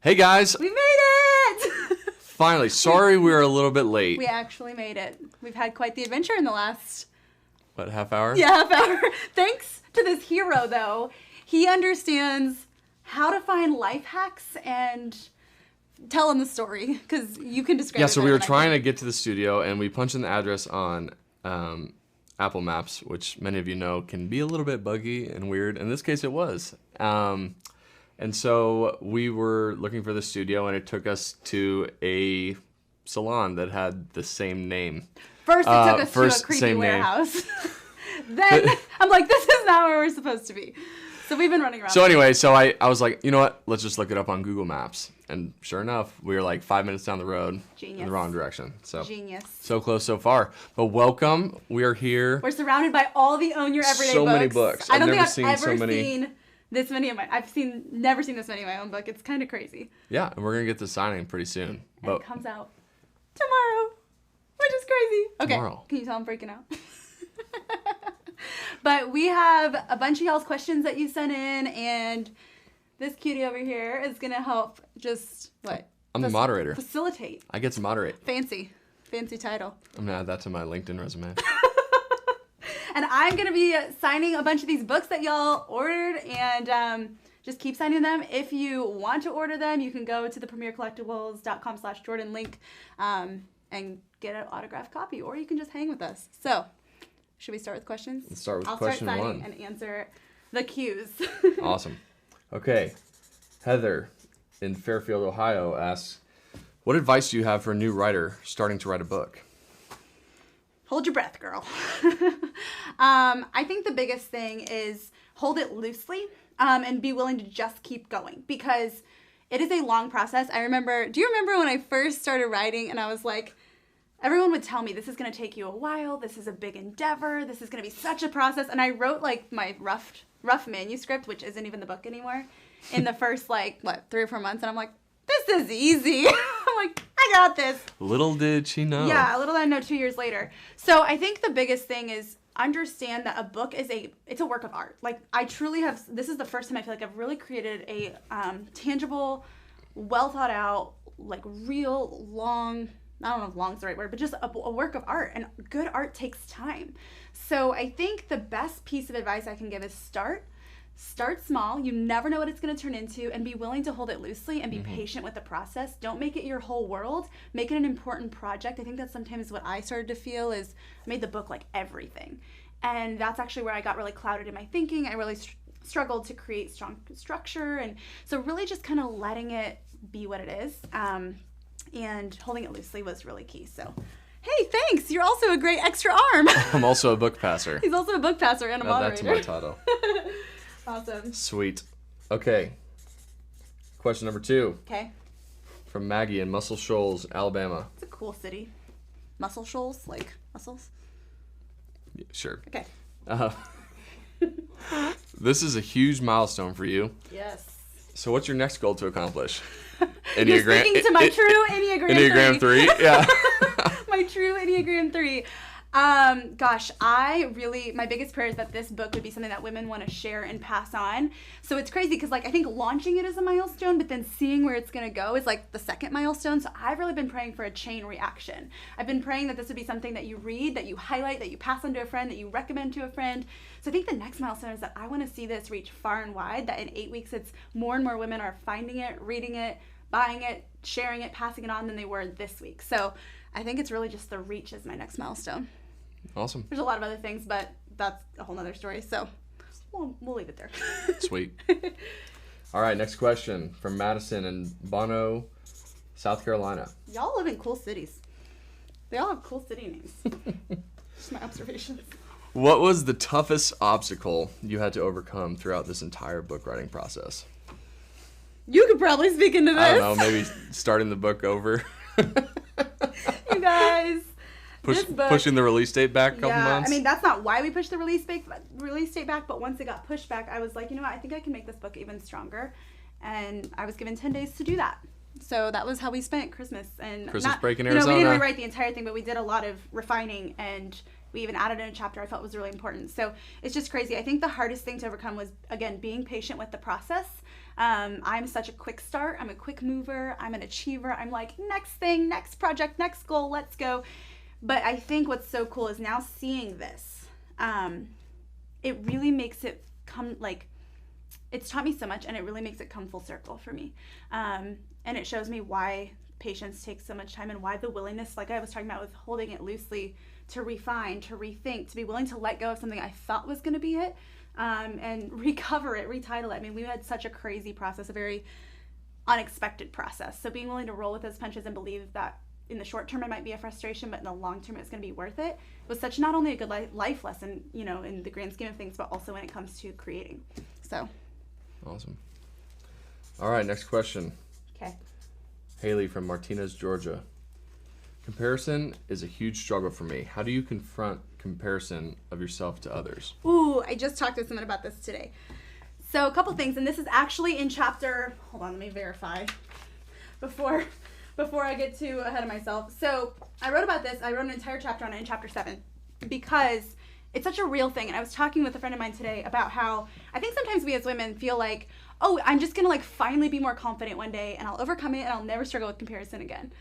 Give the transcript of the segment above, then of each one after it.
Hey guys! We made it! Finally. Sorry we were a little bit late. We actually made it. We've had quite the adventure in the last... What, half hour? Yeah, half hour. Thanks to this hero, though. He understands how to find life hacks and tell him the story, because you can describe it. Yeah, so we were trying to get to the studio, and we punched in the address on Apple Maps, which many of you know can be a little bit buggy and weird. In this case, it was. And so we were looking for the studio, and it took us to a salon that had the same name. First, it took us to a creepy warehouse. Then I'm like, this is not where we're supposed to be. So we've been running around. So anyway, so I was like, you know what? Let's just look it up on Google Maps. And sure enough, we were like 5 minutes down the road. Genius. In the wrong direction. So Genius. So close so far. But welcome. We are here. We're surrounded by all the Own Your Everyday books. So many books. I don't think I've ever seen this many of my... never seen this many of my own book. It's kind of crazy. Yeah, and we're going to get the signing pretty soon. And it comes out tomorrow, which is crazy. Okay, tomorrow. Can you tell I'm freaking out? But we have a bunch of y'all's questions that you sent in, and this cutie over here is going to help just, what? I'm the moderator. Facilitate. I get to moderate. Fancy title. I'm going to add that to my LinkedIn resume. And I'm going to be signing a bunch of these books that y'all ordered, and just keep signing them. If you want to order them, you can go to the premiercollectibles.com/Jordan link and get an autographed copy, or you can just hang with us. So, should we start with questions? Let's start with I'll question start one. and answer the cues. Awesome. Okay. Heather in Fairfield, Ohio asks, what advice do you have for a new writer starting to write a book? Hold your breath, girl. I think the biggest thing is hold it loosely and be willing to just keep going, because it is a long process. Do you remember when I first started writing and I was like, everyone would tell me this is going to take you a while, this is a big endeavor, this is going to be such a process, and I wrote like my rough manuscript, which isn't even the book anymore, in the first 3 or 4 months, and I'm like, this is easy. I'm like, I got this. Little did she know. Yeah, little did I know 2 years later. So I think the biggest thing is understand that a book it's a work of art. Like, I truly have, this is the first time I feel like I've really created a tangible, well thought out, like real long, I don't know if long is the right word, but just a work of art, and good art takes time. So I think the best piece of advice I can give is start small. You never know what it's going to turn into, and be willing to hold it loosely and be patient with the process. Don't make it your whole world. Make it an important project. I think that's sometimes what I started to feel is I made the book like everything. And that's actually where I got really clouded in my thinking. I really struggled to create strong structure. And so really just kind of letting it be what it is and holding it loosely was really key. So, hey, thanks. You're also a great extra arm. I'm also a book passer. He's also a book passer and a moderator. That's my title. Awesome. Sweet. Okay. Question number 2. Okay. From Maggie in Muscle Shoals, Alabama. It's a cool city. Muscle Shoals, like mussels? Yeah, sure. Okay. This is a huge milestone for you. Yes. So what's your next goal to accomplish? You're speaking to my true Enneagram 3. Yeah. My true Enneagram 3. My biggest prayer is that this book would be something that women want to share and pass on. So it's crazy because I think launching it is a milestone, but then seeing where it's going to go is like the second milestone. So I've really been praying for a chain reaction. I've been praying that this would be something that you read, that you highlight, that you pass on to a friend, that you recommend to a friend. So I think the next milestone is that I want to see this reach far and wide, that in 8 weeks it's more and more women are finding it, reading it, buying it, sharing it, passing it on than they were this week. So I think it's really just the reach is my next milestone. Awesome. There's a lot of other things, but that's a whole nother story. So we'll leave it there. Sweet. All right, next question from Madison in Bono, South Carolina. Y'all live in cool cities. They all have cool city names. Just my observations. What was the toughest obstacle you had to overcome throughout this entire book writing process? You could probably speak into this. I don't know, maybe starting the book over. You guys. Pushing the release date back a couple months? I mean, that's not why we pushed the release date back, but once it got pushed back, I was like, you know what, I think I can make this book even stronger. And I was given 10 days to do that. So that was how we spent Christmas. And Christmas break in Arizona. We didn't rewrite the entire thing, but we did a lot of refining and We even added in a chapter I felt was really important. So it's just crazy. I think the hardest thing to overcome was, again, being patient with the process. I'm such a quick start. I'm a quick mover. I'm an achiever. I'm like, next thing, next project, next goal, let's go. But I think what's so cool is now seeing this, it really makes it come, like, it's taught me so much, and it really makes it come full circle for me. And it shows me why patience takes so much time, and why the willingness, like I was talking about with holding it loosely, to refine, to rethink, to be willing to let go of something I thought was going to be it, and recover it, retitle it. I mean, we had such a crazy process, a very unexpected process. So being willing to roll with those punches and believe that in the short term it might be a frustration, but in the long term it's going to be worth it, was such not only a good life lesson, you know, in the grand scheme of things, but also when it comes to creating. So. Awesome. All right, next question. Okay. Haley from Martinez, Georgia. Comparison is a huge struggle for me. How do you confront comparison of yourself to others? Ooh, I just talked to someone about this today. So a couple things, and this is actually in chapter, hold on, let me verify before I get too ahead of myself. So I wrote about this, I wrote an entire chapter on it in chapter 7, because it's such a real thing. And I was talking with a friend of mine today about how I think sometimes we as women feel like, oh, I'm just gonna like finally be more confident one day and I'll overcome it and I'll never struggle with comparison again.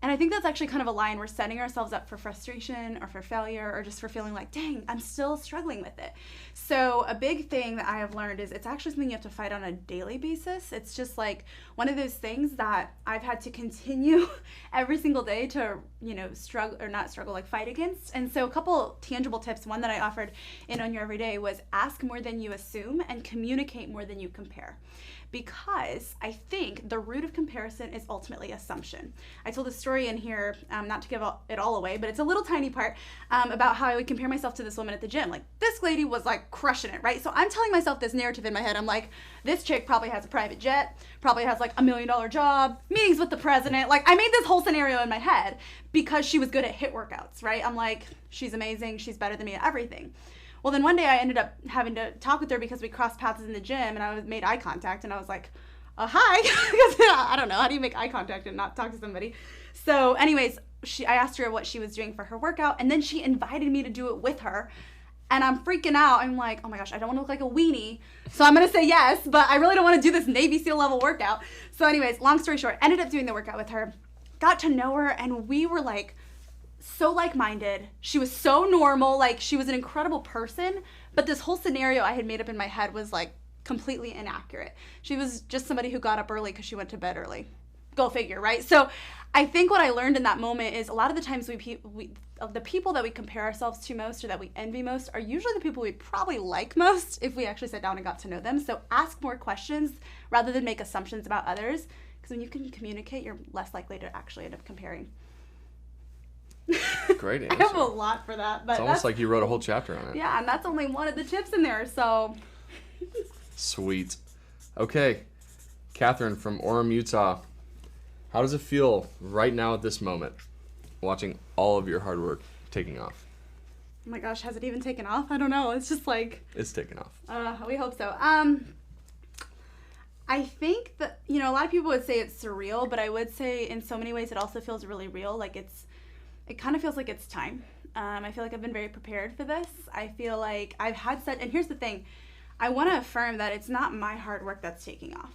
And I think that's actually kind of a lie, and we're setting ourselves up for frustration or for failure or just for feeling like, dang, I'm still struggling with it. So a big thing that I have learned is it's actually something you have to fight on a daily basis. It's just like one of those things that I've had to continue every single day to, you know, struggle or not struggle, like fight against. And so a couple tangible tips, one that I offered in On Your Everyday was ask more than you assume and communicate more than you compare. Because I think the root of comparison is ultimately assumption. I told a story in here, not to give it all away, but it's a little tiny part, about how I would compare myself to this woman at the gym. Like, this lady was like crushing it, right? So I'm telling myself this narrative in my head. I'm like, this chick probably has a private jet, probably has like $1 million job, meetings with the president. Like, I made this whole scenario in my head because she was good at HIIT workouts, right? I'm like, she's amazing, she's better than me at everything. Well, then one day I ended up having to talk with her because we crossed paths in the gym, and I made eye contact, and I was like, hi. Because I don't know, how do you make eye contact and not talk to somebody? So anyways, I asked her what she was doing for her workout, and then she invited me to do it with her. And I'm freaking out. I'm like, oh my gosh, I don't want to look like a weenie. So I'm going to say yes, but I really don't want to do this Navy SEAL level workout. So anyways, long story short, ended up doing the workout with her, got to know her, and we were like, so like-minded. She was so normal, like she was an incredible person, but this whole scenario I had made up in my head was like completely inaccurate. She was just somebody who got up early because she went to bed early. Go figure, right? So I think what I learned in that moment is a lot of the times the people that we compare ourselves to most or that we envy most are usually the people we probably like most if we actually sat down and got to know them. So ask more questions rather than make assumptions about others, because when you can communicate, you're less likely to actually end up comparing. Great answer. I have a lot for that, but it's almost like you wrote a whole chapter on it. Yeah, and that's only one of the tips in there, so. Sweet. Okay, Catherine from Orem, Utah. How does it feel right now at this moment, watching all of your hard work taking off? Oh my gosh, has it even taken off? I don't know. It's just like. It's taken off. We hope so. I think that, you know, a lot of people would say it's surreal, but I would say in so many ways it also feels really real. Like it kind of feels like it's time. I feel like I've been very prepared for this. I feel like I've had such, and here's the thing, I want to affirm that it's not my hard work that's taking off.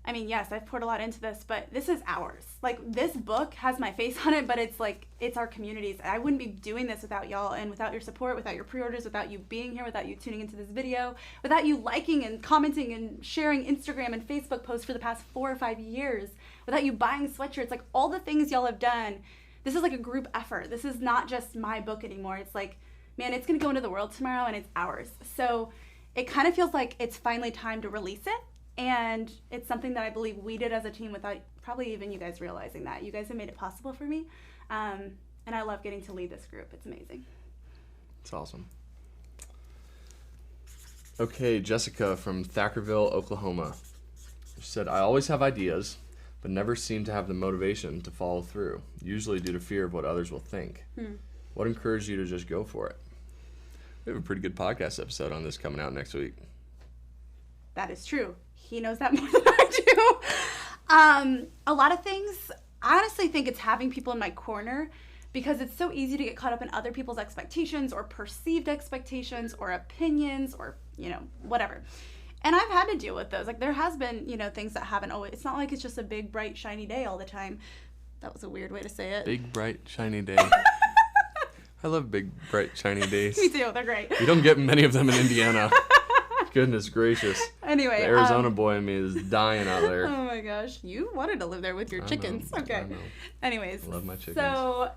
I mean, yes, I've poured a lot into this, but this is ours. Like, this book has my face on it, but it's like, it's our communities. I wouldn't be doing this without y'all and without your support, without your pre-orders, without you being here, without you tuning into this video, without you liking and commenting and sharing Instagram and Facebook posts for the past 4 or 5 years, without you buying sweatshirts, like all the things y'all have done. This is like a group effort. This is not just my book anymore. It's like, man, it's going to go into the world tomorrow and it's ours. So it kind of feels like it's finally time to release it. And it's something that I believe we did as a team without probably even you guys realizing that. You guys have made it possible for me. And I love getting to lead this group. It's amazing. It's awesome. Okay, Jessica from Thackerville, Oklahoma. She said, I always have ideas, but never seem to have the motivation to follow through, usually due to fear of what others will think. What encouraged you to just go for it? We have a pretty good podcast episode on this coming out next week. That is true. He knows that more than I do. A lot of things, I honestly think it's having people in my corner because it's so easy to get caught up in other people's expectations or perceived expectations or opinions or, whatever. And I've had to deal with those. Like, there has been, things that haven't always, it's not like it's just a big, bright, shiny day all the time. That was a weird way to say it. Big, bright, shiny day. I love big, bright, shiny days. Me too. They're great. You don't get many of them in Indiana. Goodness gracious. Anyway. The Arizona boy in me is dying out there. Oh my gosh. You wanted to live there with your chickens. Okay. I know. Anyways. I love my chickens. So,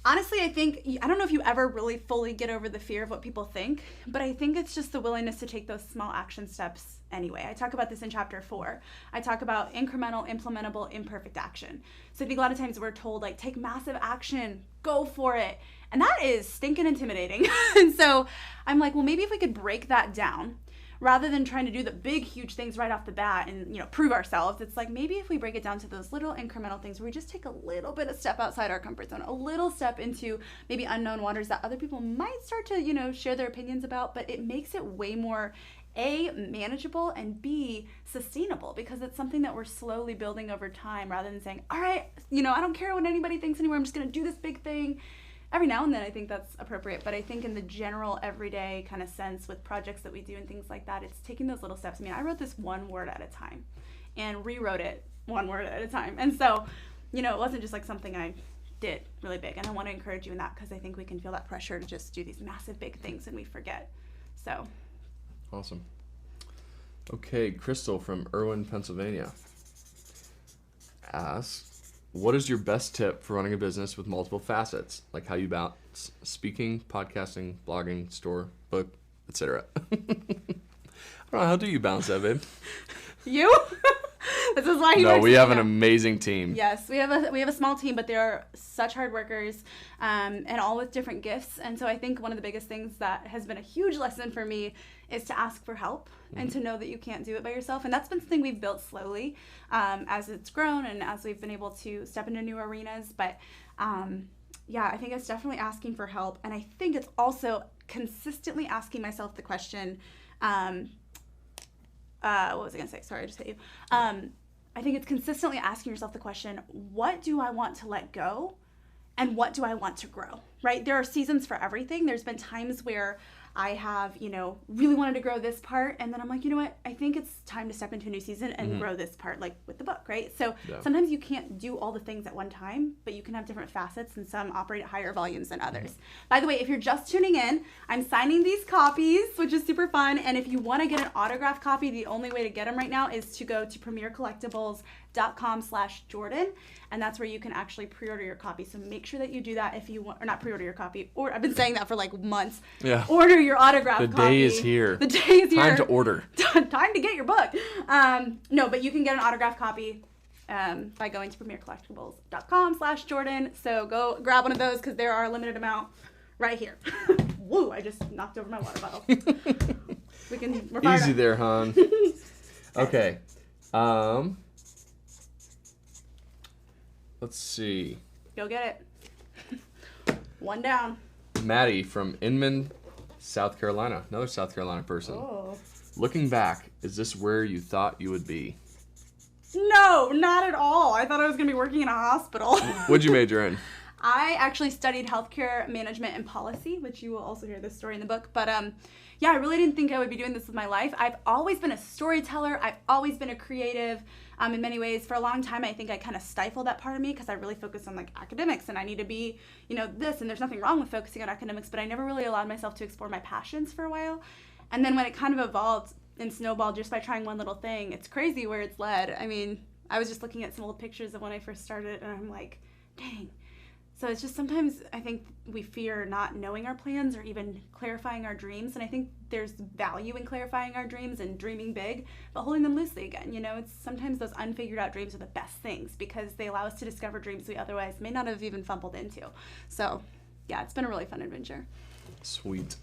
honestly, I don't know if you ever really fully get over the fear of what people think, but I think it's just the willingness to take those small action steps anyway. I talk about this in chapter 4. I talk about incremental, implementable, imperfect action. So I think a lot of times we're told, like, take massive action, go for it. And that is stinking intimidating. And so I'm like, well, maybe if we could break that down, rather than trying to do the big, huge things right off the bat and, prove ourselves, it's like maybe if we break it down to those little incremental things where we just take a little bit of step outside our comfort zone, a little step into maybe unknown waters that other people might start to, share their opinions about, but it makes it way more, A, manageable, and B, sustainable, because it's something that we're slowly building over time rather than saying, all right, I don't care what anybody thinks anymore, I'm just going to do this big thing. Every now and then I think that's appropriate, but I think in the general everyday kind of sense with projects that we do and things like that, it's taking those little steps. I mean, I wrote this one word at a time and rewrote it one word at a time. And so, it wasn't just like something I did really big. And I want to encourage you in that because I think we can feel that pressure to just do these massive big things and we forget. So. Awesome. Okay, Crystal from Irwin, Pennsylvania asks, what is your best tip for running a business with multiple facets, like how you balance speaking, podcasting, blogging, store, book, etc.? I don't know. How do you balance that, babe? You? This is why he No, works we with have me an now. amazing team. Yes, we have a small team, but they are such hard workers, and all with different gifts. And so I think one of the biggest things that has been a huge lesson for me is to ask for help and to know that you can't do it by yourself. And that's been something we've built slowly as it's grown and as we've been able to step into new arenas. But I think it's definitely asking for help. And I think it's also consistently asking myself the question, what was I going to say? Sorry, I just hit you. I think it's consistently asking yourself the question, what do I want to let go and what do I want to grow, right? There are seasons for everything. There's been times where I have, really wanted to grow this part. And then I'm like, you know what? I think it's time to step into a new season and grow this part, like with the book, right? So sometimes you can't do all the things at one time, but you can have different facets and some operate at higher volumes than others. By the way, if you're just tuning in, I'm signing these copies, which is super fun. And if you want to get an autographed copy, the only way to get them right now is to go to premiercollectibles.com/Jordan. And that's where you can actually pre-order your copy. So make sure that you do that if you want, or not pre-order your copy, or I've been saying that for like months. Yeah. Order your autograph copy. The day is here. The day is here. Time to order. Time to get your book. No, but you can get an autograph copy by going to premiercollectibles.com/Jordan. So go grab one of those because there are a limited amount right here. Woo, I just knocked over my water bottle. We're fired Easy up. there, hon. Okay. Let's see. Go get it. One down. Maddie from Inman, South Carolina. Another South Carolina person. Oh. Looking back, is this where you thought you would be? No, not at all. I thought I was going to be working in a hospital. What'd you major in? I actually studied healthcare management and policy, which you will also hear this story in the book. But I really didn't think I would be doing this with my life. I've always been a storyteller. I've always been a creative in many ways. For a long time, I think I kind of stifled that part of me because I really focused on like academics and I need to be, this, and there's nothing wrong with focusing on academics, but I never really allowed myself to explore my passions for a while. And then when it kind of evolved and snowballed just by trying one little thing, it's crazy where it's led. I mean, I was just looking at some old pictures of when I first started and I'm like, dang. So it's just sometimes I think we fear not knowing our plans or even clarifying our dreams. And I think there's value in clarifying our dreams and dreaming big, but holding them loosely again. It's sometimes those unfigured out dreams are the best things because they allow us to discover dreams we otherwise may not have even fumbled into. So yeah, it's been a really fun adventure. Sweet.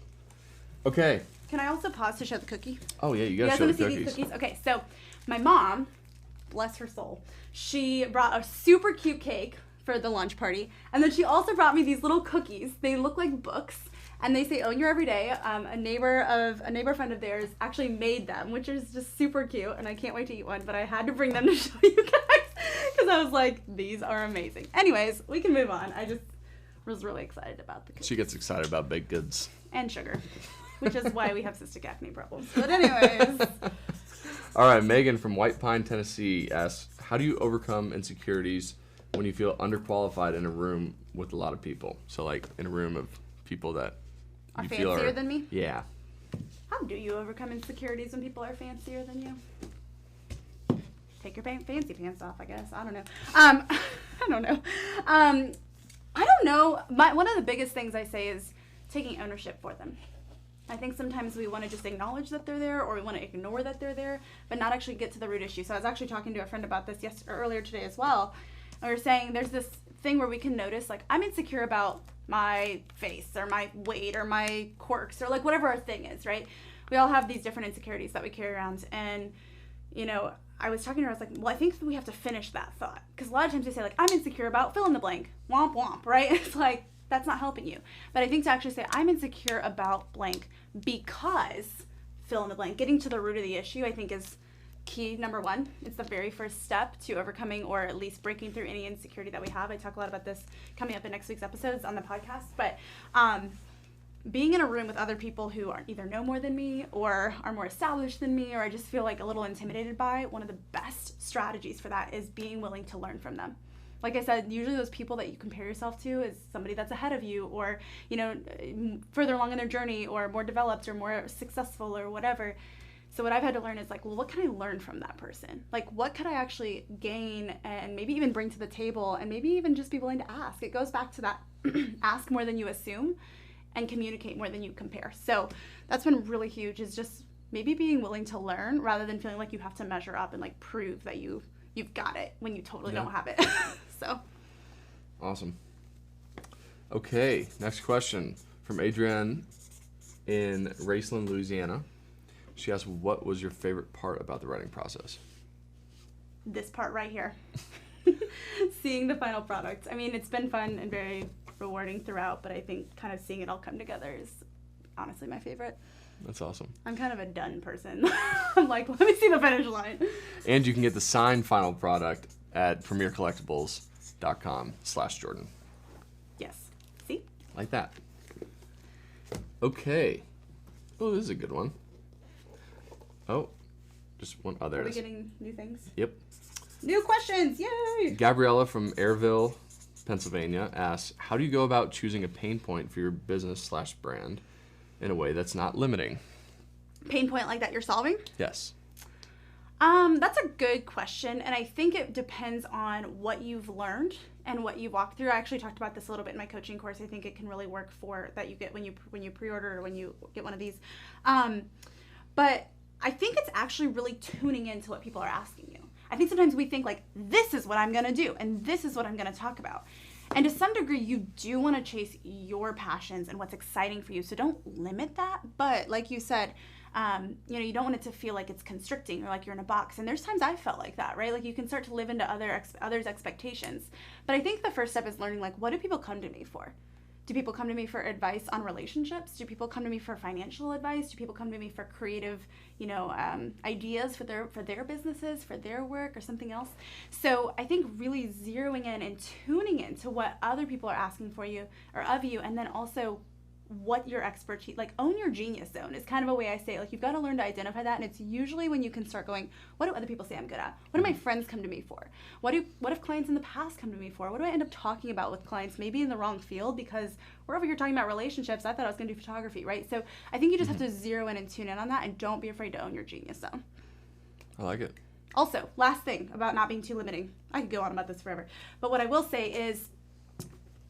Okay. Can I also pause to show the cookie? Oh yeah, you You gotta guys show want the to see cookies. these cookies? Okay, so my mom, bless her soul, she brought a super cute cake for the lunch party, and then she also brought me these little cookies. They look like books, and they say "Own Your Everyday." A neighbor friend of theirs actually made them, which is just super cute, and I can't wait to eat one. But I had to bring them to show you guys because because I was like, these are amazing. Anyways, we can move on. I just was really excited about the cookies. She gets excited about baked goods. And sugar, which is why we have cystic acne problems. But anyways. All right, Megan from White Pine, Tennessee asks, how do you overcome insecurities when you feel underqualified in a room with a lot of people? So like in a room of people that Are you feel fancier than me? Yeah. How do you overcome insecurities when people are fancier than you? Take your fancy pants off, I guess. I don't know. I don't know. I don't know. One of the biggest things I say is taking ownership for them. I think sometimes we want to just acknowledge that they're there, or we want to ignore that they're there, but not actually get to the root issue. So I was actually talking to a friend about this earlier today as well. And we were saying there's this thing where we can notice, like, I'm insecure about my face or my weight or my quirks or like whatever our thing is, right? We all have these different insecurities that we carry around. And, you know, I was talking to her, I was like, well, I think that we have to finish that thought. Because a lot of times we say, like, I'm insecure about fill in the blank, womp womp, right? It's like, that's not helping you. But I think to actually say, I'm insecure about blank because fill in the blank, getting to the root of the issue, I think is key, number one. It's the very first step to overcoming or at least breaking through any insecurity that we have. I talk a lot about this coming up in next week's episodes on the podcast. But being in a room with other people who are either know more than me or are more established than me, or I just feel like a little intimidated by, one of the best strategies for that is being willing to learn from them. Like I said, usually those people that you compare yourself to is somebody that's ahead of you, or, you know, further along in their journey, or more developed or more successful or whatever. So what I've had to learn is like, well, what can I learn from that person? Like, what could I actually gain and maybe even bring to the table, and maybe even just be willing to ask? It goes back to that ask more than you assume and communicate more than you compare. So that's been really huge, is just maybe being willing to learn rather than feeling like you have to measure up and like prove that you've got it when you totally don't have it. So awesome. Okay, next question from Adrienne in Raceland, Louisiana. She asked, what was your favorite part about the writing process? This part right here. Seeing the final product. I mean, it's been fun and very rewarding throughout, but I think kind of seeing it all come together is honestly my favorite. That's awesome. I'm kind of a done person. I'm like, let me see the finish line. And you can get the signed final product at premiercollectibles.com/Jordan. Yes. See? Like that. Okay. Oh, this is a good one. Oh, just one. Oh, there Are we it is. getting new things? Yep. New questions. Yay! Gabriella from Airville, Pennsylvania asks, how do you go about choosing a pain point for your business/brand in a way that's not limiting? Pain point like that you're solving? Yes. That's a good question, and I think it depends on what you've learned and what you walk through. I actually talked about this a little bit in my coaching course. I think it can really work for that you get when you pre-order or when you get one of these. But I think it's actually really tuning into what people are asking you. I think sometimes we think like, this is what I'm going to do, and this is what I'm going to talk about. And to some degree, you do want to chase your passions and what's exciting for you. So don't limit that. But like you said, you don't want it to feel like it's constricting or like you're in a box. And there's times I felt like that, right? Like you can start to live into others' expectations. But I think the first step is learning, like, what do people come to me for? Do people come to me for advice on relationships? Do people come to me for financial advice? Do people come to me for creative, ideas for their businesses, for their work, or something else? So I think really zeroing in and tuning in to what other people are asking for you or of you, and then also what your expertise, like own your genius zone is kind of a way I say it. Like you've got to learn to identify that, and it's usually when you can start going, what do other people say I'm good at? What do my friends come to me for? What if clients in the past come to me for? What do I end up talking about with clients maybe in the wrong field because we're over here talking about relationships, I thought I was going to do photography, right? So I think you just have to zero in and tune in on that, and don't be afraid to own your genius zone. I like it. Also, last thing about not being too limiting. I could go on about this forever, but what I will say is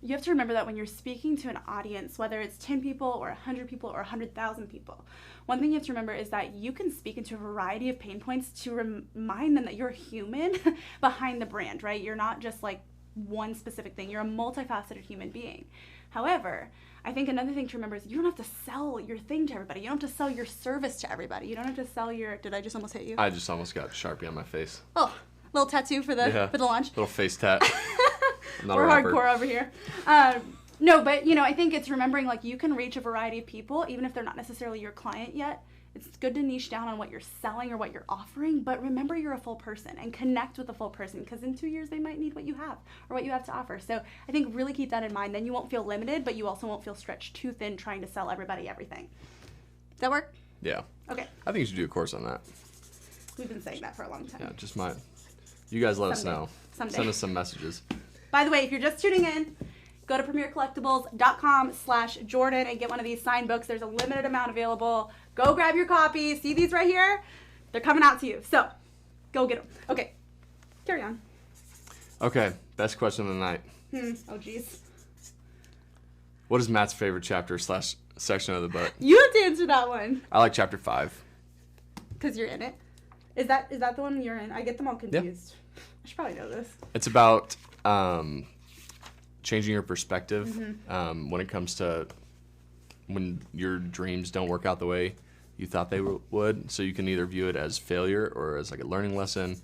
you have to remember that when you're speaking to an audience, whether it's 10 people or 100 people or 100,000 people, one thing you have to remember is that you can speak into a variety of pain points to remind them that you're human behind the brand, right? You're not just like one specific thing. You're a multifaceted human being. However, I think another thing to remember is you don't have to sell your thing to everybody. You don't have to sell your service to everybody. You don't have to sell your... Did I just almost hit you? I just almost got a Sharpie on my face. Oh, little tattoo for the launch. Little face tat. We're hardcore over here. No, but I think it's remembering like you can reach a variety of people, even if they're not necessarily your client yet, It's good to niche down on what you're selling or what you're offering, but remember you're a full person and connect with a full person, because in 2 years they might need what you have or what you have to offer. So I think really keep that in mind. Then you won't feel limited, but you also won't feel stretched too thin trying to sell everybody everything. Does that work? Yeah. Okay. I think you should do a course on that. We've been saying that for a long time. Yeah, just you guys let us Someday. know. Someday. Send us some messages. By the way, if you're just tuning in, go to premiercollectibles.com/Jordan and get one of these signed books. There's a limited amount available. Go grab your copy. See these right here? They're coming out to you. So go get them. Okay. Carry on. Okay. Best question of the night. Oh, geez. What is Matt's favorite chapter / section of the book? You have to answer that one. I like chapter 5. Because you're in it. Is that the one you're in? I get them all confused. I should probably know this. It's about changing your perspective when it comes to when your dreams don't work out the way you thought they would. So you can either view it as failure or as like a learning lesson.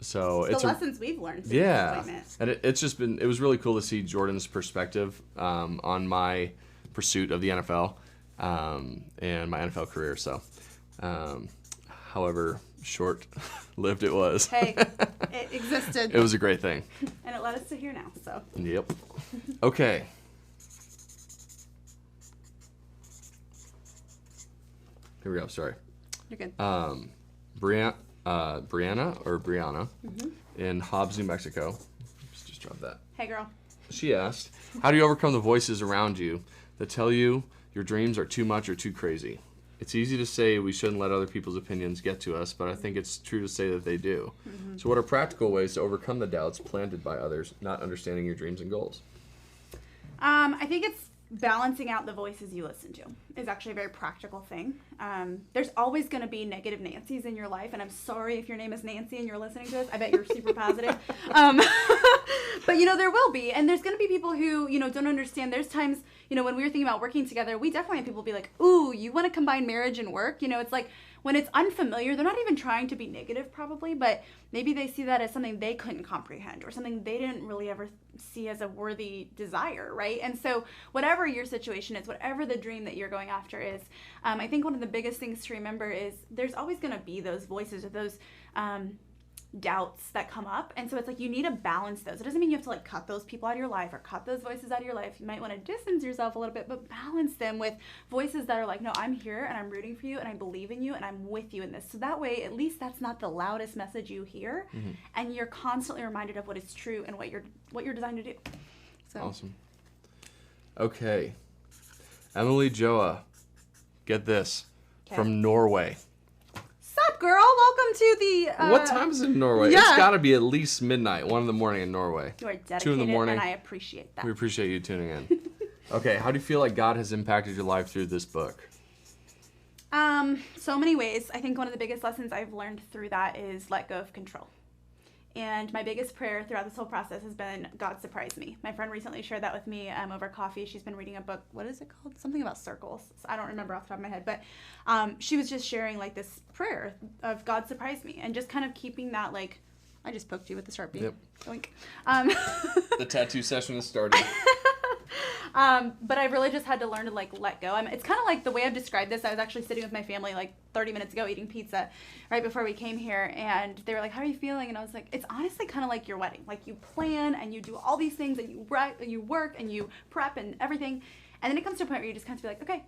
So it's lessons we've learned. Yeah, and it was really cool to see Jordan's perspective on my pursuit of the NFL and my NFL career. So, however short-lived it was. Hey, it existed. It was a great thing. And it led us to here now, so. Yep. Okay. Here we go. Sorry. You're good. Brianna in Hobbs, New Mexico. Just drop that. Hey, girl. She asked, how do you overcome the voices around you that tell you your dreams are too much or too crazy? It's easy to say we shouldn't let other people's opinions get to us, but I think it's true to say that they do. So what are practical ways to overcome the doubts planted by others not understanding your dreams and goals? I think it's balancing out the voices you listen to is actually a very practical thing. There's always going to be negative Nancys in your life, and I'm sorry if your name is Nancy and you're listening to this. I bet you're super positive. But, there will be. And there's going to be people who, don't understand. There's times, when we were thinking about working together, we definitely had people be like, ooh, you want to combine marriage and work? It's like when it's unfamiliar, they're not even trying to be negative probably, but maybe they see that as something they couldn't comprehend or something they didn't really ever see as a worthy desire, right? And so whatever your situation is, whatever the dream that you're going after is, I think one of the biggest things to remember is there's always going to be those voices or those doubts that come up. And so it's like you need to balance those. It doesn't mean you have to cut those people out of your life or cut those voices out of your life. You might want to distance yourself a little bit, but balance them with voices that are like, no, I'm here and I'm rooting for you and I believe in you and I'm with you in this. So that way, at least that's not the loudest message you hear, and you're constantly reminded of what is true and what you're designed to do. So. Awesome. Okay. Emily Joa, get this, from Norway. Sup, girl? Welcome to the... what time is it in Norway? It's got to be at least midnight, 1 a.m. in Norway. You are dedicated, 2 a.m, and I appreciate that. We appreciate you tuning in. Okay, how do you feel like God has impacted your life through this book? So many ways. I think one of the biggest lessons I've learned through that is let go of control. And my biggest prayer throughout this whole process has been, God, surprise me. My friend recently shared that with me over coffee. She's been reading a book. What is it called? Something about circles. I don't remember off the top of my head. But she was just sharing this prayer of God, surprise me. And just kind of keeping that I just poked you with the Sharpie. Yep. Oink. The tattoo session has started. But I really just had to learn to let go. It's kind of like the way I've described this. I was actually sitting with my family 30 minutes ago eating pizza right before we came here, and they were like, how are you feeling? And I was like, it's honestly kind of like your wedding. You plan and you do all these things and you work and you prep and everything, and then it comes to a point where you just kind of be like, okay,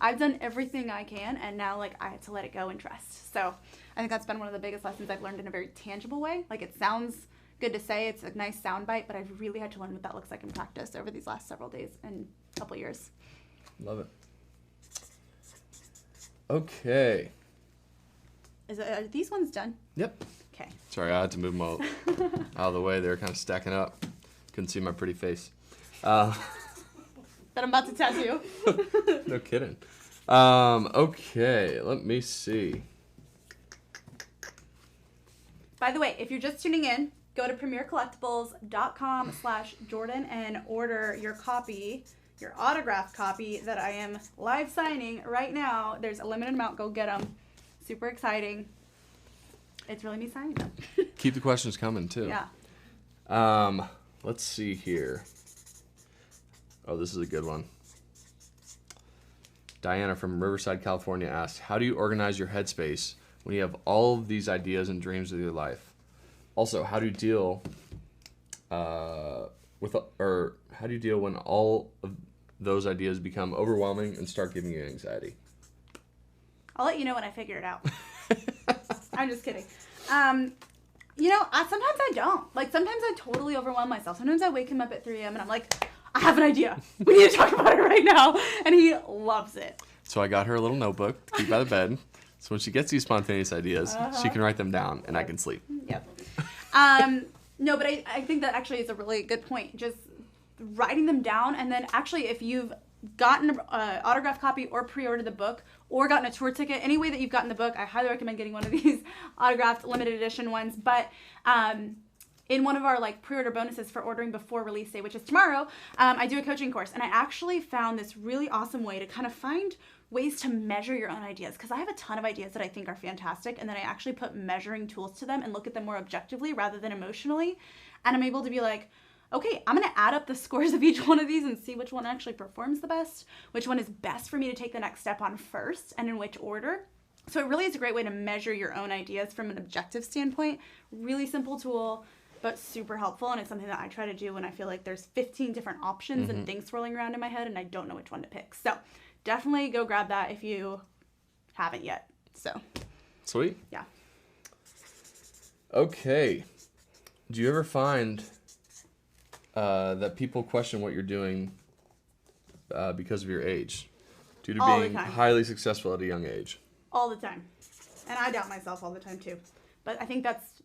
I've done everything I can, and now I have to let it go and trust. So I think that's been one of the biggest lessons I've learned in a very tangible way. It sounds good to say, it's a nice soundbite, but I've really had to learn what that looks like in practice over these last several days and couple years. Love it. Okay. Are these ones done? Yep. Okay. Sorry, I had to move them out of the way. They were kind of stacking up. Couldn't see my pretty face. That I'm about to tattoo. No kidding. Okay, let me see. By the way, if you're just tuning in, go to premiercollectibles.com/Jordan and order your copy, your autographed copy that I am live signing right now. There's a limited amount. Go get them. Super exciting. It's really me signing them. Keep the questions coming, too. Yeah. Let's see here. Oh, this is a good one. Diana from Riverside, California asked, how do you organize your headspace when you have all of these ideas and dreams of your life? Also, how do you deal how do you deal when all of those ideas become overwhelming and start giving you anxiety? I'll let you know when I figure it out. I'm just kidding. Sometimes I don't. Like, sometimes I totally overwhelm myself. Sometimes I wake him up at 3 a.m. and I'm like, I have an idea. We need to talk about it right now. And he loves it. So I got her a little notebook to keep by the bed. So when she gets these spontaneous ideas, she can write them down and I can sleep. Yep. No, but I think that actually is a really good point. Just writing them down, and then actually if you've gotten an autographed copy or pre-ordered the book or gotten a tour ticket, any way that you've gotten the book, I highly recommend getting one of these autographed limited edition ones. But in one of our pre-order bonuses for ordering before release day, which is tomorrow, I do a coaching course, and I actually found this really awesome way to kind of find ways to measure your own ideas, because I have a ton of ideas that I think are fantastic, and then I actually put measuring tools to them and look at them more objectively rather than emotionally, and I'm able to be like, okay, I'm going to add up the scores of each one of these and see which one actually performs the best, which one is best for me to take the next step on first, and in which order. So it really is a great way to measure your own ideas from an objective standpoint. Really simple tool, but super helpful, and it's something that I try to do when I feel like there's 15 different options and things swirling around in my head and I don't know which one to pick. So definitely go grab that if you haven't yet. So sweet. Yeah. Okay. Do you ever find that people question what you're doing because of your age, due to being highly successful at a young age? All the time. And I doubt myself all the time too. But I think that's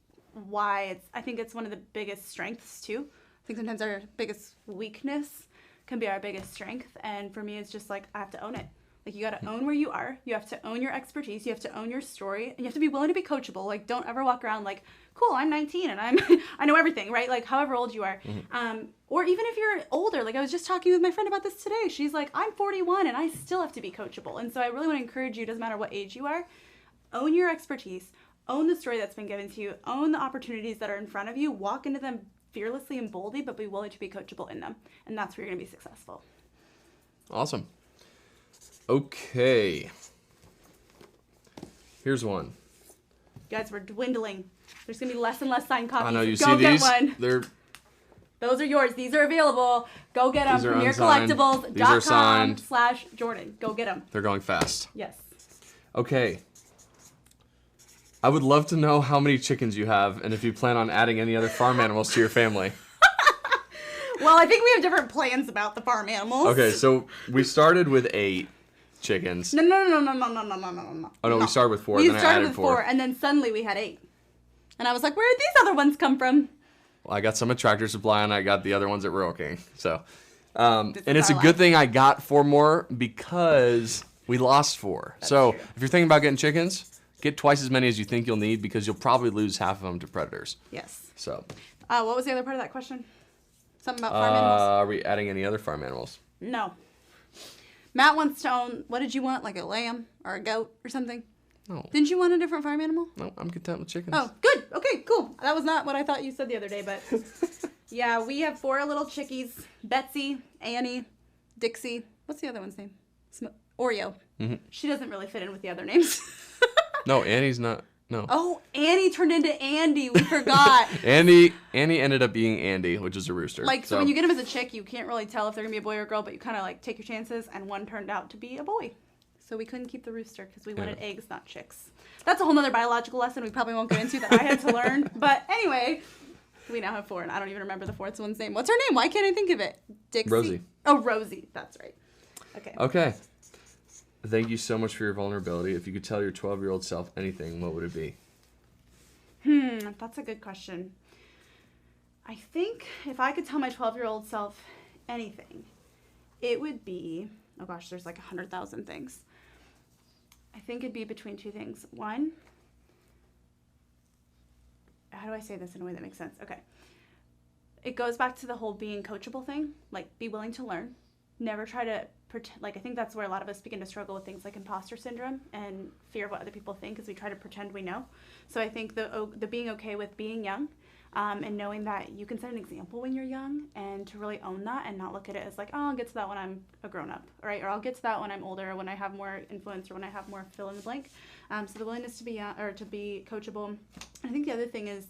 why I think it's one of the biggest strengths too. I think sometimes our biggest weakness can be our biggest strength. And for me, it's just I have to own it. You got to own where you are. You have to own your expertise. You have to own your story. And you have to be willing to be coachable. Don't ever walk around cool, I'm 19 and I know everything, right? However old you are. Or even if you're older, I was just talking with my friend about this today. She's like, I'm 41 and I still have to be coachable. And so I really want to encourage you, doesn't matter what age you are, own your expertise, own the story that's been given to you, own the opportunities that are in front of you, walk into them fearlessly and boldly, but be willing to be coachable in them. And that's where you're going to be successful. Awesome. Okay. Here's one. Guys, we're dwindling. There's going to be less and less signed copies. I know, you Go see get these? one. Those are yours. These are available. Go get them. PremierCollectibles.com/Jordan. Go get them. They're going fast. Yes. Okay. I would love to know how many chickens you have and if you plan on adding any other farm animals to your family. Well, I think we have different plans about the farm animals. Okay, so we started with 8 chickens. No. Oh, no, we started with 4, We then I started added with 4. 4, and then suddenly we had 8. And I was like, where did these other ones come from? Well, I got some at Tractor Supply, and I got the other ones at Rural King. So, and it's a good thing I got 4 more because we lost 4. That's so true. if you're thinking about getting chickens, get twice as many as you think you'll need because you'll probably lose half of them to predators. Yes. So. What was the other part of that question? Something about farm animals? Are we adding any other farm animals? No. Matt wants to own, what did you want? A lamb or a goat or something? No. Didn't you want a different farm animal? No, I'm content with chickens. Oh, good. Okay, cool. That was not what I thought you said the other day, but yeah, we have 4 little chickies. Betsy, Annie, Dixie. What's the other one's name? Oreo. Mm-hmm. She doesn't really fit in with the other names. No, Annie's not. No. Oh, Annie turned into Andy. We forgot. Annie ended up being Andy, which is a rooster. So when you get them as a chick, you can't really tell if they're going to be a boy or a girl, but you kind of take your chances, and one turned out to be a boy. So we couldn't keep the rooster because we wanted eggs, not chicks. That's a whole nother biological lesson we probably won't get into that I had to learn. But anyway, we now have 4, and I don't even remember the 4th one's name. What's her name? Why can't I think of it? Dixie? Rosie. Oh, Rosie. That's right. Okay. Thank you so much for your vulnerability. If you could tell your 12-year-old self anything, what would it be? That's a good question. I think if I could tell my 12-year-old self anything, it would be, oh gosh, there's 100,000 things. I think it'd be between 2 things. One, how do I say this in a way that makes sense? Okay. It goes back to the whole being coachable thing. Be willing to learn. Never try to pretend. I think that's where a lot of us begin to struggle with things like imposter syndrome and fear of what other people think, because we try to pretend we know. So I think the being okay with being young, and knowing that you can set an example when you're young and to really own that and not look at it as like, oh, I'll get to that when I'm a grown up, right? Or I'll get to that when I'm older, or when I have more influence, or when I have more fill in the blank. So the willingness to be coachable. And I think the other thing is,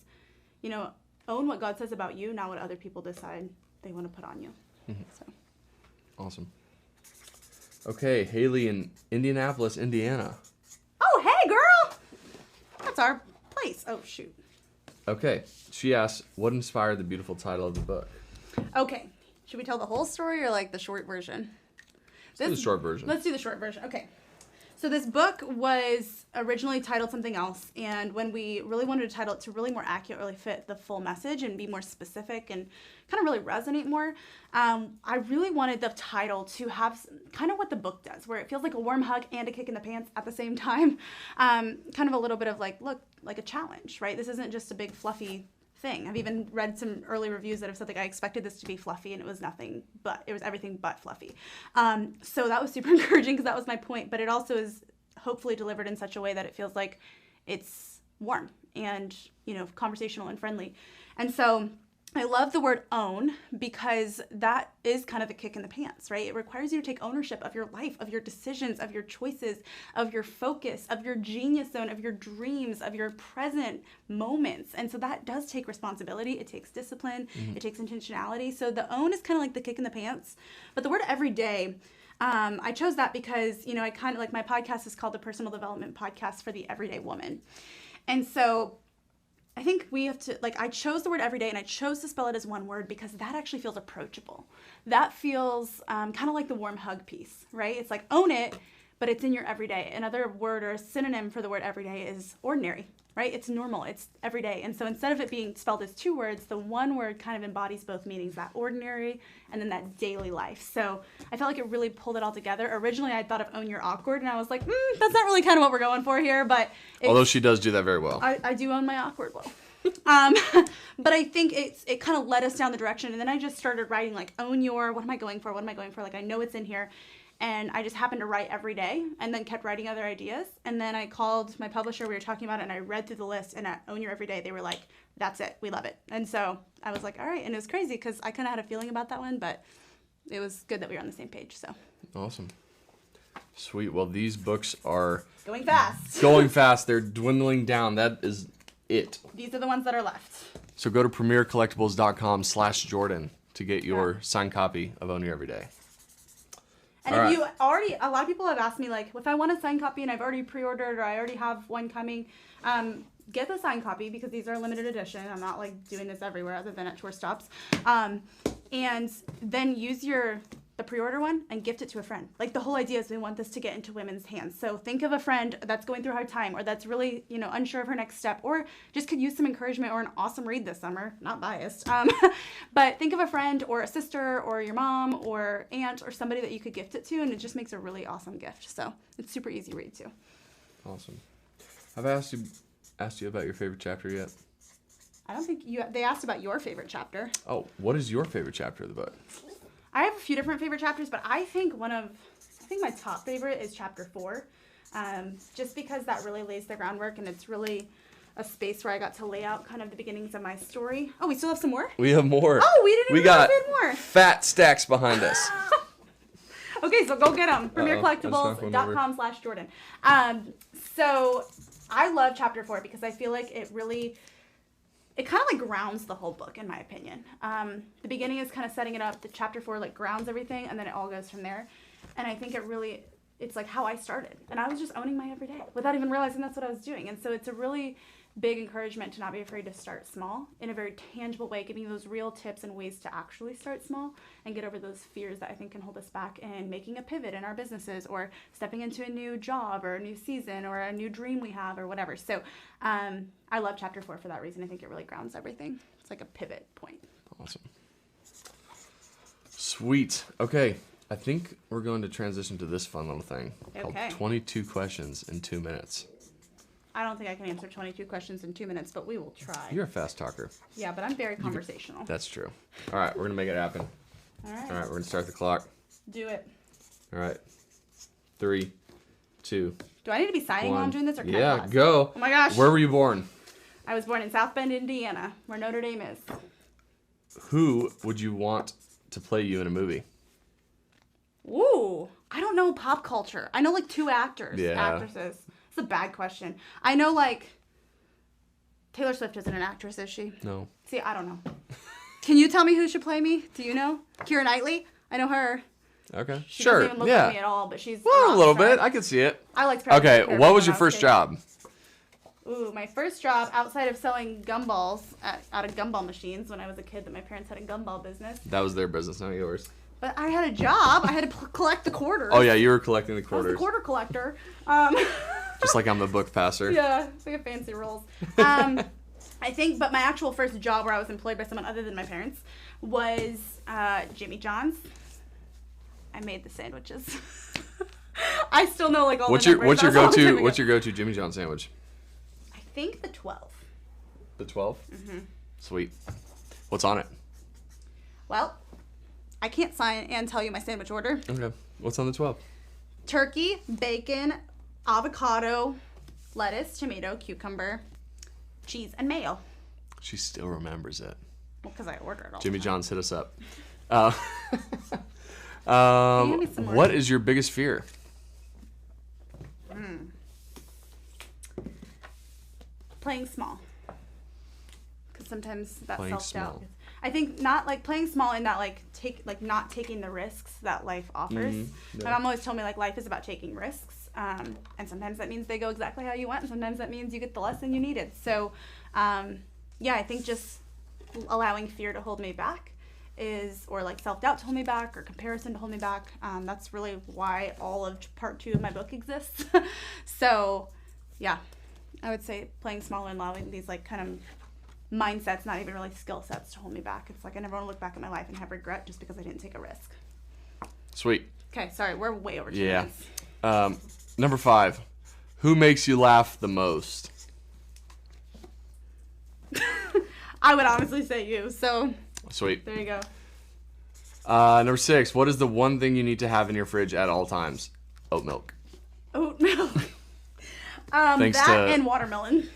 own what God says about you, not what other people decide they want to put on you. Mm-hmm. So. Awesome. Okay, Haley in Indianapolis, Indiana. Oh, hey, girl! That's our place. Oh, shoot. Okay, she asks, what inspired the beautiful title of the book? Okay, should we tell the whole story or like the short version? Let's do the short version. Let's do the short version. Okay. So this book was originally titled something else, and when we really wanted to title it to really more accurately fit the full message and be more specific and kind of really resonate more, I really wanted the title to have kind of what the book does, where it feels like a warm hug and a kick in the pants at the same time. Kind of a little bit of like, look, like a challenge, right? This isn't just a big fluffy thing. I've even read some early reviews that have said like I expected this to be fluffy, and it was everything but fluffy. So that was super encouraging because that was my point, but it also is hopefully delivered in such a way that it feels like it's warm and, conversational and friendly. And so I love the word own because that is kind of a kick in the pants, right? It requires you to take ownership of your life, of your decisions, of your choices, of your focus, of your genius zone, of your dreams, of your present moments. And so that does take responsibility. It takes discipline. Mm-hmm. It takes intentionality. So the own is kind of like the kick in the pants. But the word everyday, I chose that because, I kind of like my podcast is called the Personal Development Podcast for the Everyday Woman. And so I think we have to, I chose the word everyday, and I chose to spell it as one word because that actually feels approachable. That feels kind of like the warm hug piece, right? It's like own it, but it's in your everyday. Another word or a synonym for the word everyday is ordinary, right? It's normal, it's everyday. And so instead of it being spelled as two words, the one word kind of embodies both meanings, that ordinary and then that daily life. So I felt like it really pulled it all together. Originally, I thought of own your awkward, and I was like, that's not really kind of what we're going for here, but... Although she does do that very well. I do own my awkward well. But I think it kind of led us down the direction, and then I just started writing like own your, what am I going for? Like I know it's in here. And I just happened to write every day and then kept writing other ideas. And then I called my publisher, we were talking about it, and I read through the list, and at Own Your Everyday, they were like, that's it, we love it. And so I was like, all right. And it was crazy because I kind of had a feeling about that one, but it was good that we were on the same page. So awesome. Sweet. Well, these books are going fast. They're dwindling down. That is it. These are the ones that are left. So go to premiercollectibles.com/Jordan to get your signed copy of Own Your Everyday. And if you already, a lot of people have asked me, like, if I want a signed copy and I've already pre-ordered or I already have one coming, get the signed copy because these are limited edition. I'm not, doing this everywhere other than at tour stops. And then use the pre-order one and gift it to a friend. The whole idea is we want this to get into women's hands. So think of a friend that's going through a hard time or that's really, unsure of her next step or just could use some encouragement or an awesome read this summer. Not biased. But think of a friend or a sister or your mom or aunt or somebody that you could gift it to, and it just makes a really awesome gift. So it's super easy read too. Awesome. Have I asked you about your favorite chapter yet? I don't think they asked about your favorite chapter. Oh, what is your favorite chapter of the book? I have a few different favorite chapters, but I think my top favorite is chapter 4, just because that really lays the groundwork, and it's really a space where I got to lay out kind of the beginnings of my story. Oh, we still have some more? We have more. Oh, we didn't even realize we had more. Fat stacks behind us. Okay, so go get them. PremierCollectibles.com/Jordan. So I love chapter 4 because I feel like it kind of grounds the whole book, in my opinion. The beginning is kind of setting it up. The chapter 4 grounds everything, and then it all goes from there. And I think it's how I started. And I was just owning my everyday without even realizing that's what I was doing. And so it's a really big encouragement to not be afraid to start small in a very tangible way, giving you those real tips and ways to actually start small and get over those fears that I think can hold us back in making a pivot in our businesses or stepping into a new job or a new season or a new dream we have or whatever. So I love chapter 4 for that reason. I think it really grounds everything. It's like a pivot point. Awesome. Sweet. Okay. I think we're going to transition to this fun little thing called 22 questions in 2 minutes. I don't think I can answer 22 questions in 2 minutes, but we will try. You're a fast talker. Yeah, but I'm very conversational. That's true. All right, we're going to make it happen. All right, we're going to start the clock. Do it. All right. 3, 2. Do I need to be signing while I'm doing this, or can I pause? Go. Oh my gosh. Where were you born? I was born in South Bend, Indiana, where Notre Dame is. Who would you want to play you in a movie? Ooh, I don't know pop culture. I know like 2 actresses. It's a bad question. I know like Taylor Swift isn't an actress, is she? No. See, I don't know. Can you tell me who should play me? Do you know? Keira Knightley? I know her. Okay. She sure. doesn't even look like me at all, but she's well, a little bit. I can see it. I liked her. Okay, what was your first job? Ooh, my first job outside of selling gumballs out of gumball machines when I was a kid that my parents had a gumball business. That was their business, not yours. But I had a job. I had to collect the quarters. Oh, yeah, you were collecting the quarters. I was the quarter collector. Just like I'm the book passer. Yeah, it's like a fancy roles. I think, but my actual first job where I was employed by someone other than my parents was Jimmy John's. I made the sandwiches. I still know like all what's the your numbers. what's your go-to Jimmy John sandwich? I think the 12. The 12? Mm-hmm. Sweet. What's on it? Well, I can't sign and tell you my sandwich order. Okay. What's on the 12? Turkey, bacon, avocado, lettuce, tomato, cucumber, cheese, and mayo. She still remembers it. Well, because I ordered all Jimmy the time. John's hit us up. Some more? What is your biggest fear? Playing small. Because sometimes that Playing self-doubt. small. I think not like playing small in that like not taking the risks that life offers. Mm-hmm. My mom always told me like life is about taking risks, and sometimes that means they go exactly how you want, and sometimes that means you get the lesson you needed. So, yeah, I think just allowing fear to hold me back or like self-doubt to hold me back or comparison to hold me back. That's really why all of part 2 of my book exists. So, yeah, I would say playing small and allowing these like kind of mindsets, not even really skill sets, to hold me back. It's like I never want to look back at my life and have regret just because I didn't take a risk. Sweet. Okay, sorry, we're way over 2 Yeah. minutes. Number 5. Who makes you laugh the most? I would honestly say you, so Sweet. there you go. Number 6. What is the one thing you need to have in your fridge at all times? Oat milk. Oat milk. Thanks that to- and watermelon.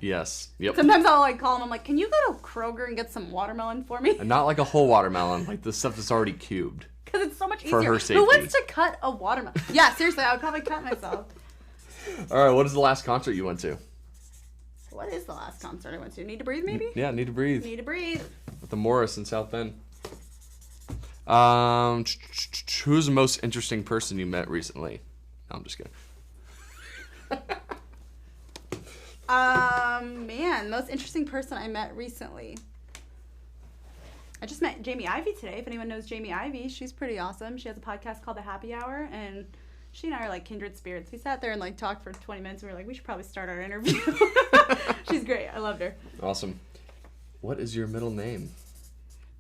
Yes. Yep. Sometimes I'll like call them, I'm like, can you go to Kroger and get some watermelon for me? And not like a whole watermelon, like the stuff that's already cubed. Because it's so much easier. For her Who safety. wants to cut a watermelon? Yeah, seriously, I would probably cut myself. All right, what is the last concert you went to? What is the last concert I went to? Need to Breathe, maybe? Yeah, Need to Breathe. Need to Breathe. At the Morris in South Bend. Who's the most interesting person you met recently? No, I'm just kidding. Man, most interesting person I met recently. I just met Jamie Ivey today. If anyone knows Jamie Ivey, she's pretty awesome. She has a podcast called The Happy Hour, and she and I are like kindred spirits. We sat there and like talked for 20 minutes, and we were like, we should probably start our interview. She's great. I loved her. Awesome. What is your middle name?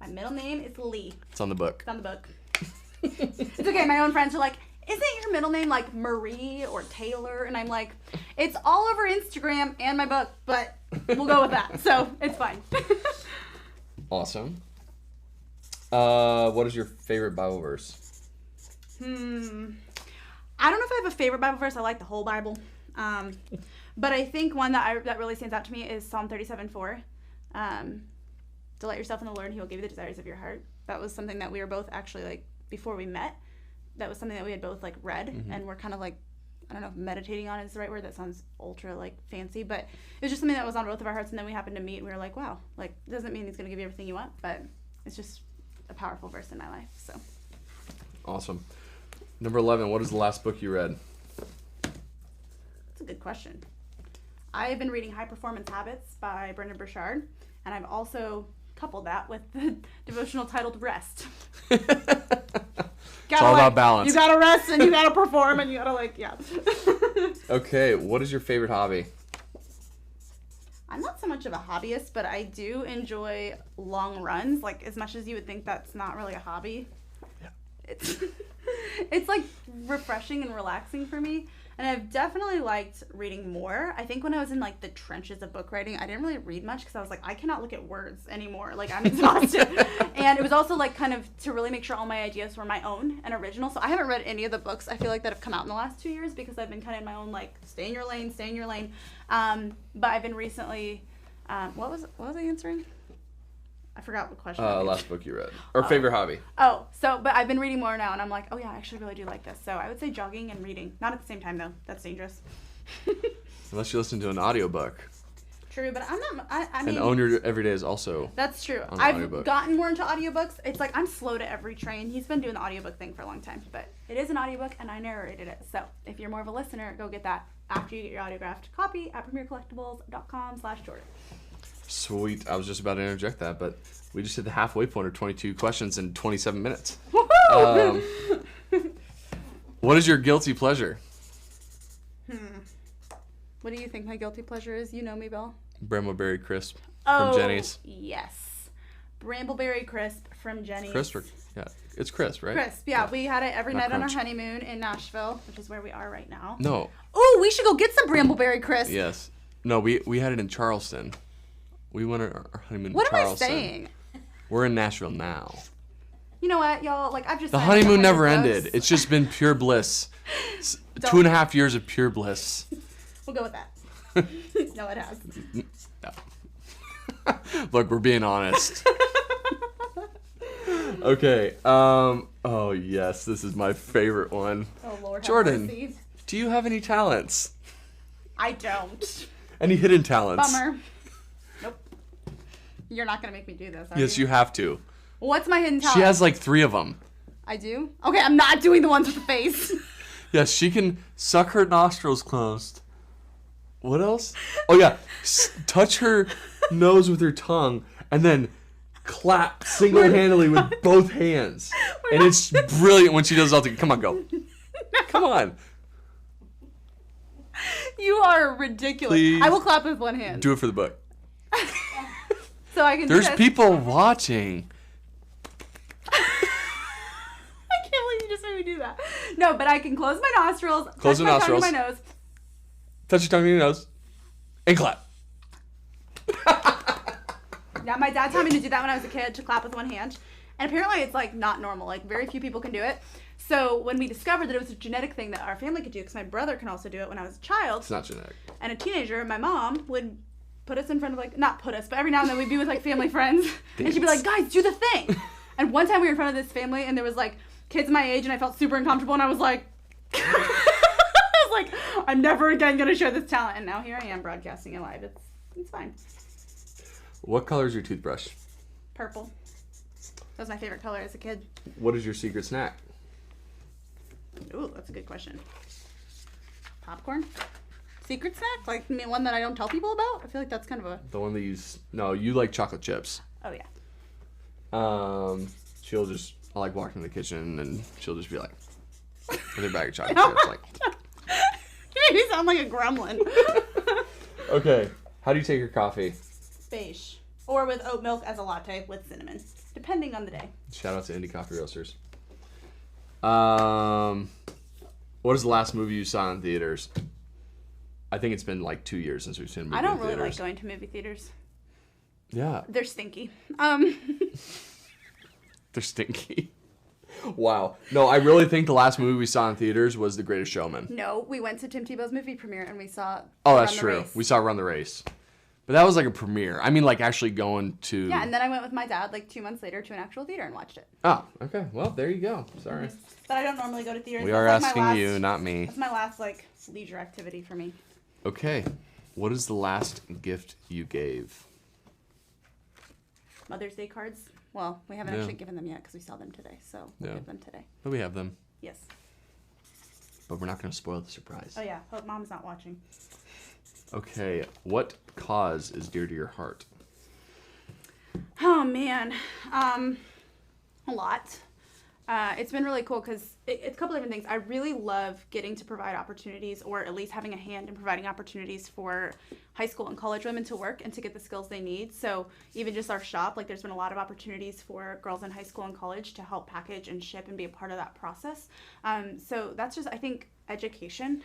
My middle name is Lee. It's on the book. It's on the book. It's okay. My own friends are like, isn't your middle name like Marie or Taylor? And I'm like, it's all over Instagram and my book, but we'll go with that. So it's fine. Awesome. What is your favorite Bible verse? I don't know if I have a favorite Bible verse. I like the whole Bible. But I think one that really stands out to me is Psalm 37:4. Delight yourself in the Lord and he will give you the desires of your heart. That was something that we were both actually like, before we met, that was something that we had both like read and we're kind of like, I don't know if meditating on is the right word. That sounds ultra like fancy, but it was just something that was on both of our hearts. And then we happened to meet and we were like, wow, like it doesn't mean he's going to give you everything you want, but it's just a powerful verse in my life. So Awesome. Number 11, what is the last book you read? that's a good question. I've been reading High Performance Habits by Brendon Burchard, and I've also coupled that with the devotional titled Rest. It's all about balance. You gotta rest and you gotta perform and you gotta like, yeah. Okay, what is your favorite hobby? I'm not so much of a hobbyist, but I do enjoy long runs. Like as much as you would think that's not really a hobby. Yeah. It's like refreshing and relaxing for me. And I've definitely liked reading more. I think when I was in like the trenches of book writing, I didn't really read much because I was like, I cannot look at words anymore. Like I'm exhausted. And it was also like kind of to really make sure all my ideas were my own and original. So I haven't read any of the books I feel like that have come out in the last 2 years because I've been kind of in my own like stay in your lane. But I've been recently What was I answering? I forgot what question. I Last book you read. Or favorite hobby. Oh, but I've been reading more now, and I'm like, oh yeah, I actually really do like this. So I would say jogging and reading. Not at the same time, though. That's dangerous. Unless you listen to an audiobook. True, but I'm not, I mean. And Own Your Everyday is also. That's true. On I've audiobook. gotten more into audiobooks. It's like I'm slow to every train. He's been doing the audiobook thing for a long time, but it is an audiobook, and I narrated it. So if you're more of a listener, go get that after you get your autographed copy at premiercollectibles.com/Jordan. Sweet. I was just about to interject that, but we just hit the halfway point of 22 questions in 27 minutes. Woohoo! What is your guilty pleasure? What do you think my guilty pleasure is? You know me, Bill. Brambleberry crisp Oh, from Jenny's. yes. Brambleberry crisp from Jenny's. Crisp or, yeah, it's crisp, right? Crisp, yeah. We had it every Not night on our crunch. honeymoon in Nashville, which is where we are right now. No. Oh, we should go get some Brambleberry crisp. Yes. No, we had it in Charleston. We went on our honeymoon What in Charleston. am I saying? We're in Nashville now. You know what, y'all? Like, I've just The signed up honeymoon for never 100 ended. bucks. It's just been pure bliss. Don't- 2.5 years of pure bliss. We'll go with that. No, it has. No. Look, we're being honest. Okay. Oh yes, this is my favorite one. Oh, Lord. have Jordan, mercy. do you have any talents? I don't. Any hidden talents? Bummer. Nope. You're not going to make me do this, are Yes, you have to. What's my hidden talent? She has like 3 of them. I do? Okay, I'm not doing the ones with the face. Yes, she can suck her nostrils closed. What else? Oh yeah, touch her nose with her tongue and then clap single-handedly with both hands. And it's brilliant when she does it all together. Come on, go. Come on. You are ridiculous. Please. I will clap with one hand. Do it for the book. So I can There's do this. people watching. I can't believe you just made me do that. No, but I can close my nostrils, Close touch the my nostrils. tongue to my nose. Touch your tongue in your nose. And clap. Yeah, my dad taught me to do that when I was a kid, to clap with one hand. And apparently it's like not normal. Like very few people can do it. So when we discovered that it was a genetic thing that our family could do, because my brother can also do it when I was a child It's not genetic. and a teenager, my mom would put us in front of like, not put us, but every now and then we'd be with like family friends. And she'd be like, guys, do the thing. And one time we were in front of this family and there was like kids my age and I felt super uncomfortable and I was like, I was like, I'm never again going to share this talent. And now here I am broadcasting it live. It's fine. What color is your toothbrush? Purple. That was my favorite color as a kid. What is your secret snack? Ooh, that's a good question. Popcorn? Secret snack? Like one that I don't tell people about? I feel like that's kind of a... The one that no, you like chocolate chips. Oh, yeah. She'll just, I like walking in the kitchen and she'll just be like, with her bag of chocolate chips, like. You made me sound like a gremlin. Okay, how do you take your coffee? Beige. Or with oat milk as a latte with cinnamon. Depending on the day. Shout out to Indie Coffee Roasters. What is the last movie you saw in theaters? I think it's been like 2 years since we've seen a movie I don't in really theaters. like going to movie theaters. Yeah, They're stinky. they're stinky. Wow. No, I really think the last movie we saw in theaters was The Greatest Showman. No, we went to Tim Tebow's movie premiere and we saw Oh, that's Run the true. Race. We saw Run the Race. But that was like a premiere. I mean, like actually going to... Yeah, and then I went with my dad like 2 months later to an actual theater and watched it. Oh, okay. Well, there you go. Sorry. But I don't normally go to theaters. We That's are like my asking last- you, not me. That's my last like leisure activity for me. Okay. What is the last gift you gave? Mother's Day cards. Well, we haven't Yeah. actually given them yet because we saw them today, so we'll Yeah. give them today. But we have them. Yes. But we're not going to spoil the surprise. Oh yeah. Hope mom's not watching. Okay. What cause is dear to your heart? Oh man, a lot. It's been really cool because it's a couple different things. I really love getting to provide opportunities, or at least having a hand in providing opportunities for high school and college women to work and to get the skills they need. So even just our shop, like there's been a lot of opportunities for girls in high school and college to help package and ship and be a part of that process. So that's just, I think education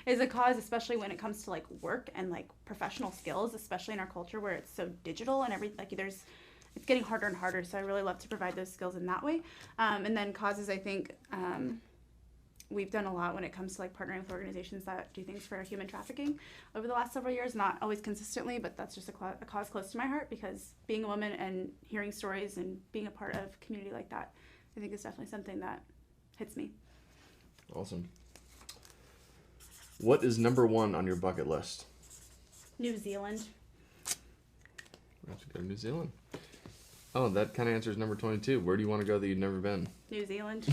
is a cause, especially when it comes to like work and like professional skills, especially in our culture where it's so digital and everything. Like it's getting harder and harder, so I really love to provide those skills in that way. And then causes, I think, we've done a lot when it comes to like partnering with organizations that do things for human trafficking over the last several years. Not always consistently, but that's just a cause close to my heart, because being a woman and hearing stories and being a part of a community like that, I think is definitely something that hits me. Awesome. What is number 1 on your bucket list? New Zealand. We have to go to New Zealand. Oh, that kind of answers number 22. Where do you want to go that you've never been? New Zealand.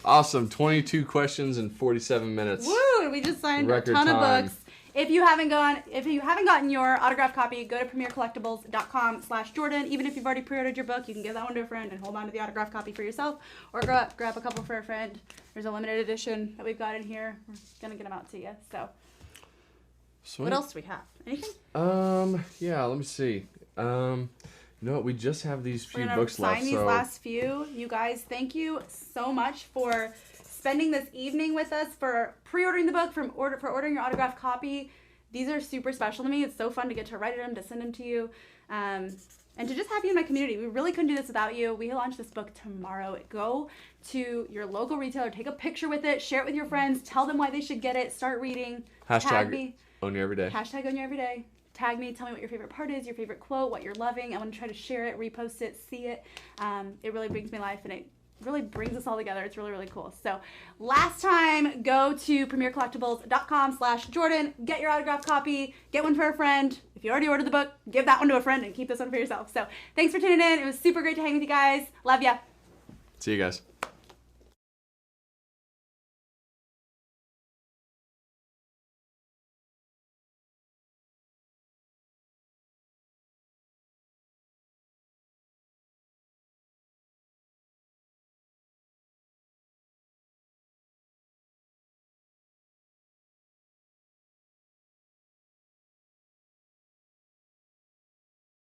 Awesome. 22 questions in 47 minutes. Woo! We just signed Record a ton time. of books. If you haven't gotten your autographed copy, go to premiercollectibles.com/Jordan. Even if you've already pre-ordered your book, you can give that one to a friend and hold on to the autographed copy for yourself, or grab a couple for a friend. There's a limited edition that we've got in here. We're gonna get them out to you. So, Sweet. What else do we have? Anything? Yeah. Let me see. You know what? We just have these few books left. Sign these last few. You guys, thank you so much for spending this evening with us, for pre-ordering the book, for ordering your autographed copy. These are super special to me. It's so fun to get to write them, to send them to you, and to just have you in my community. We really couldn't do this without you. We launch this book tomorrow. Go to your local retailer, take a picture with it, share it with your friends, tell them why they should get it, start reading. Tag me. Own You Every Day. Hashtag Own You Every Day. Tag me, tell me what your favorite part is, your favorite quote, what you're loving. I want to try to share it, repost it, see it. It really brings me life, and it really brings us all together. It's really, really cool. So last time, go to premiercollectibles.com/Jordan, get your autographed copy, get one for a friend. If you already ordered the book, give that one to a friend and keep this one for yourself. So thanks for tuning in. It was super great to hang with you guys. Love ya. See you guys.